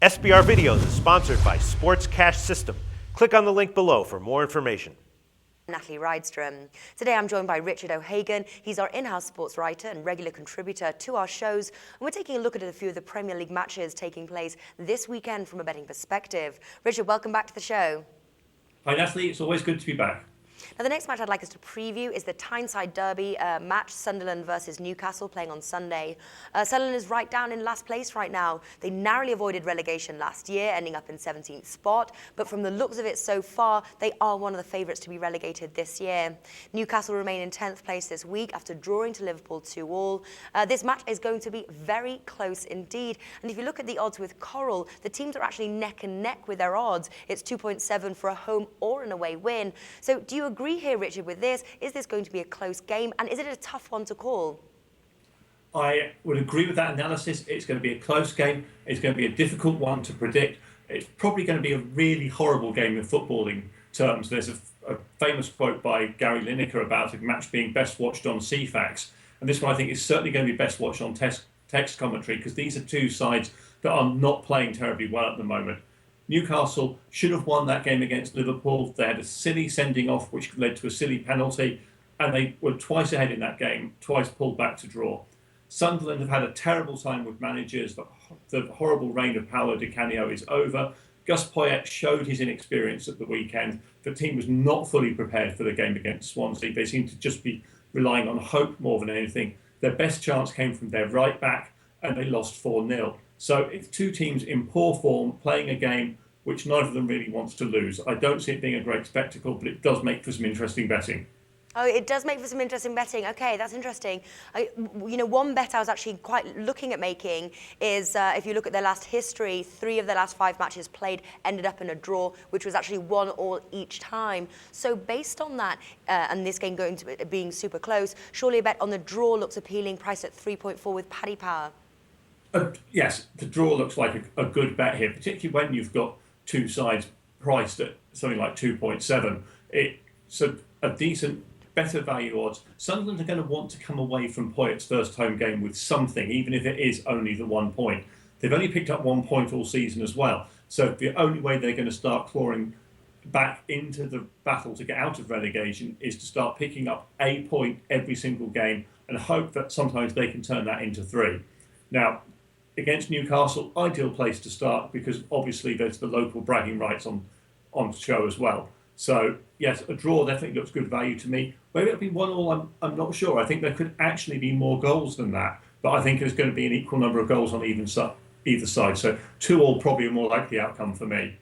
SBR Videos is sponsored by Sports Cash System. Click on the link below for more information. Natalie Rydstöm. Today I'm joined by Richard O'Hagan. He's our in-house sports writer and regular contributor to our shows. And we're taking a look at a few of the Premier League matches taking place this weekend from a betting perspective. Richard, welcome back to the show. Hi Natalie, it's always good to be back. Now, the next match I'd like us to preview is the Tyneside Derby match, Sunderland versus Newcastle, playing on Sunday. Sunderland is right down in last place right now. They narrowly avoided relegation last year, ending up in 17th spot. But from the looks of it so far, they are one of the favourites to be relegated this year. Newcastle remain in 10th place this week after drawing to Liverpool 2-2. This match is going to be very close indeed. And if you look at the odds with Coral, the teams are actually neck and neck with their odds. It's 2.7 for a home or an away win. So do you agree here, Richard, with this? Is this going to be a close game, and is it a tough one to call? I would agree with that analysis. It's going to be a close game. It's going to be a difficult one to predict. It's probably going to be a really horrible game in footballing terms. There's a famous quote by Gary Lineker about a match being best watched on CFAX, and this one I think is certainly going to be best watched on text commentary, because these are two sides that are not playing terribly well at the moment. Newcastle should have won that game against Liverpool. They had a silly sending off, which led to a silly penalty, and they were twice ahead in that game, twice pulled back to draw. Sunderland have had a terrible time with managers. The horrible reign of Paolo Di Canio is over. Gus Poyet showed his inexperience at the weekend. The team was not fully prepared for the game against Swansea. They seem to just be relying on hope more than anything. Their best chance came from their right back, and they lost 4-0. So it's two teams in poor form playing a game which neither of them really wants to lose. I don't see it being a great spectacle, but it does make for some interesting betting. Oh, it does make for some interesting betting. Okay, that's interesting. One bet I was actually quite looking at making is if you look at their last history, 3 of their last 5 matches played ended up in a draw, which was actually 1-1 each time. So based on that, and this game going to being super close, surely a bet on the draw looks appealing, priced at 3.4 with Paddy Power. Yes, the draw looks like a good bet here, particularly when you've got two sides priced at something like 2.7. It's a decent, better value odds. Sunderland are going to want to come away from Poyet's first home game with something, even if it is only the 1 point. They've only picked up 1 point all season as well. So the only way they're going to start clawing back into the battle to get out of relegation is to start picking up a point every single game and hope that sometimes they can turn that into 3. Now, against Newcastle, ideal place to start, because obviously there's the local bragging rights on show as well. So yes, a draw definitely looks good value to me. Whether it'll be 1-1, I'm not sure. I think there could actually be more goals than that, but I think there's going to be an equal number of goals on either side. So 2-2 probably a more likely outcome for me.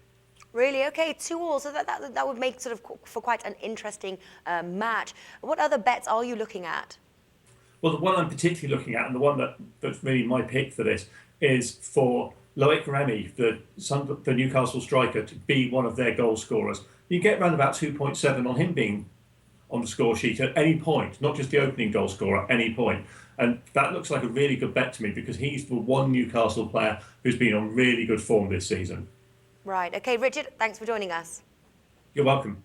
Really? Okay, 2-2. So that would make sort of for quite an interesting match. What other bets are you looking at? Well, the one I'm particularly looking at, and the one that's really my pick for this, is for Loic Remy, the Newcastle striker, to be one of their goal scorers. You get around about 2.7 on him being on the score sheet at any point, not just the opening goal scorer, at any point. And that looks like a really good bet to me, because he's the one Newcastle player who's been on really good form this season. Right. Okay, Richard, thanks for joining us. You're welcome.